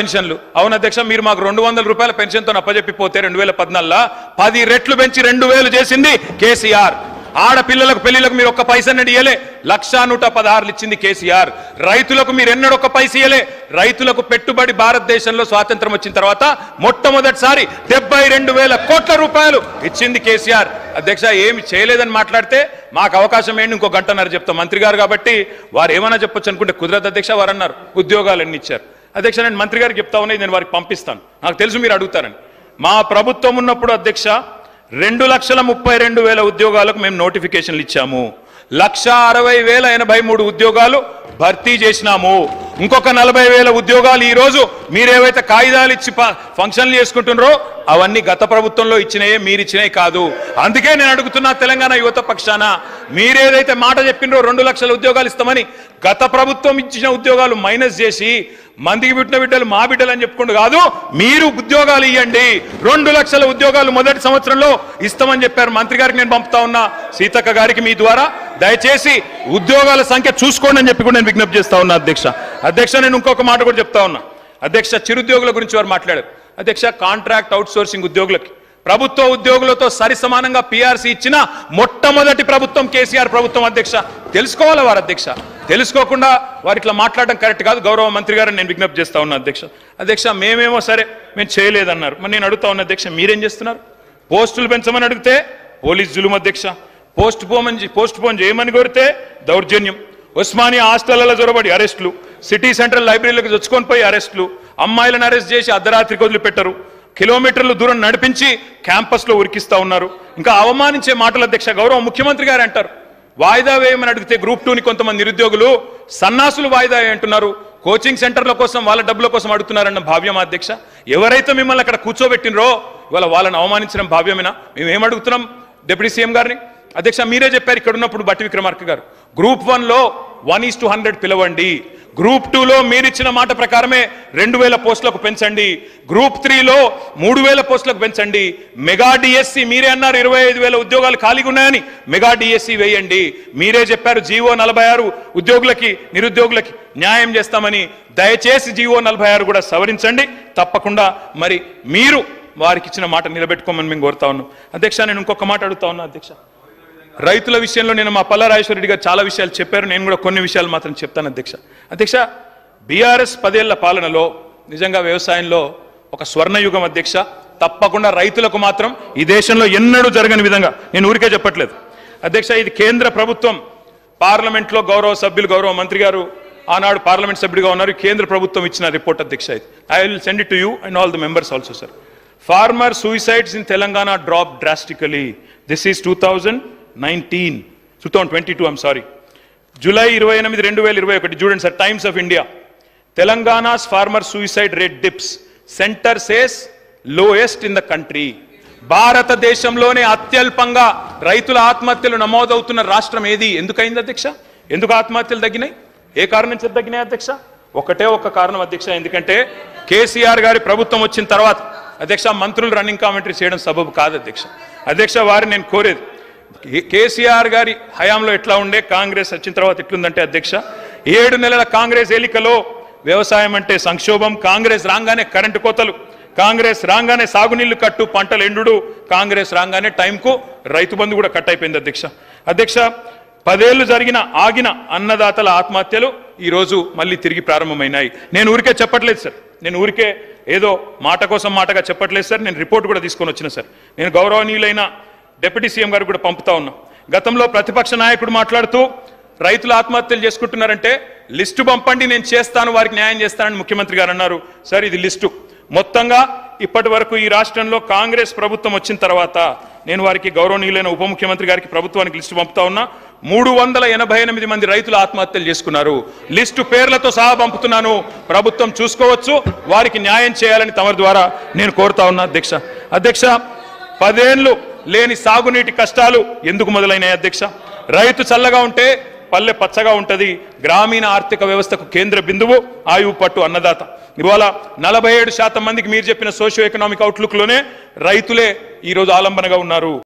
పెన్షన్లు అవును అధ్యక్ష మీరు మాకు 200 రూపాయల పెన్షన్ తో అప్పజెప్పిపోతే 2014 10 రెట్లు పెంచి 2000 చేసింది కేసీఆర్. ఆడపిల్లలకు పెళ్లిలకు మీరు ఒక్క పైసన్నది ఇయలే 1,116 ఇచ్చింది కేసీఆర్. రైతులకు మీరు ఎన్నడూ ఒక్క పైస ఇయలే. రైతులకు పెట్టుబడి భారతదేశంలో స్వాతంత్రం వచ్చిన తర్వాత మొట్టమొదటిసారి 72,000 కోట్ల రూపాయలు ఇచ్చింది కేసీఆర్. అధ్యక్ష ఏమి చేయలేదని మాట్లాడితే మాకు అవకాశం ఏంటి ఇంకో గంటన్నర చెప్తాం. మంత్రి గారు కాబట్టి వారు ఏమైనా చెప్పొచ్చు అనుకుంటే కుదరదు అధ్యక్ష. వారు అన్నారు ఉద్యోగాలు ఎన్ని ఇచ్చారు. అధ్యక్ష నేను మంత్రి గారికి చెప్తా ఉన్నాయి, నేను వారికి పంపిస్తాను. నాకు తెలుసు మీరు అడుగుతారని. మా ప్రభుత్వం ఉన్నప్పుడు అధ్యక్ష 2,32,000 ఉద్యోగాలకు మేము నోటిఫికేషన్లు ఇచ్చాము. 1,60,083 ఉద్యోగాలు భర్తీ చేసినాము. ఇంకొక 40,000 ఉద్యోగాలు ఈ రోజు మీరేవైతే కాగితాలు ఇచ్చి ఫంక్షన్లు చేసుకుంటున్నారో అవన్నీ గత ప్రభుత్వంలో ఇచ్చినాయే, మీరు ఇచ్చినాయి కాదు. అందుకే నేను అడుగుతున్నా తెలంగాణ యువత పక్షాన, మీరేదైతే మాట చెప్పినరో 2 లక్షల ఉద్యోగాలు ఇస్తామని గత ప్రభుత్వం ఇచ్చిన ఉద్యోగాలు మైనస్ చేసి మందికి పుట్టిన బిడ్డలు మా బిడ్డలు అని చెప్పుకుంటూ కాదు, మీరు ఉద్యోగాలు ఇవ్వండి. 2 లక్షల ఉద్యోగాలు మొదటి సంవత్సరంలో ఇస్తామని చెప్పారు. మంత్రి గారికి నేను పంపుతా ఉన్నా, సీతక్క గారికి మీ ద్వారా దయచేసి ఉద్యోగాల సంఖ్య చూసుకోండి అని చెప్పి కూడా నేను విజ్ఞప్తి చేస్తా ఉన్నా అధ్యక్ష. నేను ఇంకొక మాట కూడా చెప్తా ఉన్నా అధ్యక్ష. చిరుద్యోగుల గురించి వారు మాట్లాడారు అధ్యక్ష. కాంట్రాక్ట్ అవుట్ సోర్సింగ్ ఉద్యోగులకి ప్రభుత్వ ఉద్యోగులతో సరి సమానంగా పిఆర్సీ ఇచ్చిన మొట్టమొదటి ప్రభుత్వం కేసీఆర్ ప్రభుత్వం అధ్యక్ష. తెలుసుకోవాలి వారు అధ్యక్ష. తెలుసుకోకుండా వారు ఇట్లా మాట్లాడడం కరెక్ట్ కాదు. గౌరవ మంత్రి గారిని నేను విజ్ఞప్తి చేస్తా ఉన్నా అధ్యక్ష. మేమేమో సరే మేము చేయలేదన్నారు. మరి నేను అడుగుతా ఉన్నా అధ్యక్ష, మీరేం చేస్తున్నారు? పోస్టులు పెంచమని అడిగితే పోలీస్ జులుం అధ్యక్ష. పోస్ట్ పోన్ చేయమని కోరితే దౌర్జన్యం. ఉస్మానియా హాస్టళ్లలో జొరబడి అరెస్టులు, సిటీ సెంట్రల్ లైబ్రరీలకు చొచ్చుకొని పోయి అరెస్టులు, అమ్మాయిలను అరెస్ట్ చేసి అర్ధరాత్రికి వదిలిపెట్టరు, కిలోమీటర్లు దూరం నడిపించి క్యాంపస్లో ఉరికిస్తా ఉన్నారు. ఇంకా అవమానించే మాటలు అధ్యక్ష. గౌరవ ముఖ్యమంత్రి గారు అంటారు వాయిదా వేయమని అడిగితే గ్రూప్ 2ని కొంతమంది నిరుద్యోగులు సన్నాసులు వాయిదా అంటున్నారు, కోచింగ్ సెంటర్ల కోసం వాళ్ళ డబ్బుల కోసం అడుగుతున్నారన్న భావ్యం అధ్యక్ష. ఎవరైతే మిమ్మల్ని అక్కడ కూర్చోబెట్టినరో ఇవాళ వాళ్ళని అవమానించడం భావ్యమేనా? మేమేం అడుగుతున్నాం డిప్యూటీ సీఎం గారిని అధ్యక్ష. మీరే చెప్పారు ఇక్కడ ఉన్నప్పుడు బట్టి విక్రమార్క గారు, గ్రూప్ 1లో 1:100 పిలవండి, గ్రూప్ 2లో మీరిచ్చిన మాట ప్రకారమే 2,000 పోస్టులకు పెంచండి, గ్రూప్ 3లో 3,000 పోస్టులకు పెంచండి, మెగా డిఎస్సి మీరే అన్నారు 25,000 ఉద్యోగాలు ఖాళీగా ఉన్నాయని మెగా డిఎస్సి వేయండి. మీరే చెప్పారు జీవో 46 ఉద్యోగులకి నిరుద్యోగులకి న్యాయం చేస్తామని. దయచేసి జీవో 46 కూడా సవరించండి తప్పకుండా. మరి మీరు వారికి ఇచ్చిన మాట నిలబెట్టుకోమని మేము కోరుతా ఉన్నాం అధ్యక్ష. నేను ఇంకొక మాట అడుగుతా ఉన్నా అధ్యక్ష. రైతుల విషయంలో నేను మా పల్లా రాజేశ్వరరెడ్డి గారు చాలా విషయాలు చెప్పారు, నేను కూడా కొన్ని విషయాలు మాత్రం చెప్తాను అధ్యక్ష. బీఆర్ఎస్ 10 ఏళ్ల పాలనలో నిజంగా వ్యవసాయంలో ఒక స్వర్ణయుగం అధ్యక్ష. తప్పకుండా రైతులకు మాత్రం ఈ దేశంలో ఎన్నడూ జరగని విధంగా, నేను ఊరికే చెప్పట్లేదు అధ్యక్ష, ఇది కేంద్ర ప్రభుత్వం పార్లమెంట్లో గౌరవ సభ్యులు గౌరవ మంత్రి గారు ఆనాడు పార్లమెంట్ సభ్యుడిగా ఉన్నారు, కేంద్ర ప్రభుత్వం ఇచ్చిన రిపోర్ట్ అధ్యక్ష. ఇది I will send it to you and all the members also sir. Farmer suicides in Telangana drop drastically. This is 2022 I'm sorry. July 28, 2021 చూడండి sir. Times of India, Telangana's farmer suicide rate dips, centre says lowest in the country. భారతదేశంలోనే అత్యల్పంగా రైతుల ఆత్మహత్యలు నమోదవుతున్న రాష్ట్రం ఏది? ఎందుకైంది అధ్యక్ష? ఎందుకు ఆత్మహత్యలు తగ్గినాయి? ఏ కారణం చేత తగ్గినాయి అధ్యక్ష? ఒకటే ఒక కారణం అధ్యక్ష. ఎందుకంటే కేసీఆర్ గారి ప్రభుత్వం వచ్చిన తర్వాత అధ్యక్ష మంత్రులు రన్నింగ్ కామెంటరీ చేయడం సబబు కాదు అధ్యక్ష. వారిని నేను కోరేది, కేసీఆర్ గారి హయాంలో ఎట్లా ఉండే, కాంగ్రెస్ వచ్చిన తర్వాత ఎట్లుందంటే అధ్యక్ష 7 నెలల కాంగ్రెస్ ఏలికలో వ్యవసాయం అంటే సంక్షోభం, కాంగ్రెస్ రాగానే కరెంటు కోతలు, కాంగ్రెస్ రాగానే సాగునీళ్లు కట్టు, పంటలు ఎండుడు, కాంగ్రెస్ రాగానే టైంకు రైతు బంధు కూడా కట్ అయిపోయింది అధ్యక్ష. 10 ఏళ్లు ఆగిన అన్నదాతల ఆత్మహత్యలు ఈరోజు మళ్ళీ తిరిగి ప్రారంభమైనాయి. నేను ఊరికే చెప్పట్లేదు సార్, నేను ఊరికే ఏదో మాట కోసం మాటగా చెప్పట్లేదు సార్. నేను రిపోర్ట్ కూడా తీసుకొని వచ్చిన సార్. నేను గౌరవనీయులైన డిప్యూటీ సీఎం గారు కూడా పంపుతా ఉన్నా. గతంలో ప్రతిపక్ష నాయకుడు మాట్లాడుతూ రైతులు ఆత్మహత్యలు చేసుకుంటున్నారంటే లిస్టు పంపండి, నేను చేస్తాను, వారికి న్యాయం చేస్తానని ముఖ్యమంత్రి గారు అన్నారు. సార్ ఇది లిస్టు మొత్తంగా ఇప్పటి వరకు ఈ రాష్ట్రంలో కాంగ్రెస్ ప్రభుత్వం వచ్చిన తర్వాత నేను వారికి గౌరవనీయులైన ఉప ముఖ్యమంత్రి గారికి ప్రభుత్వానికి లిస్టు పంపుతా ఉన్నా. 388 మంది రైతులు ఆత్మహత్యలు చేసుకున్నారు. లిస్టు పేర్లతో సహా పంపుతున్నాను, ప్రభుత్వం చూసుకోవచ్చు, వారికి న్యాయం చేయాలని తమరి ద్వారా నేను కోరుతా ఉన్నా అధ్యక్ష. 10 ఏళ్లు లేని సాగునీటి కష్టాలు ఎందుకు మొదలైనాయి అధ్యక్ష? రైతు చల్లగా ఉంటే పల్లె పచ్చగా ఉంటది. గ్రామీణ ఆర్థిక వ్యవస్థకు కేంద్ర బిందువు ఆయువు పట్టు అన్నదాత. ఇవాళ 47% మందికి మీరు చెప్పిన సోషియో ఎకనామిక్ అవుట్లుక్ లోనే రైతులే ఈరోజు ఆలంబనగా ఉన్నారు.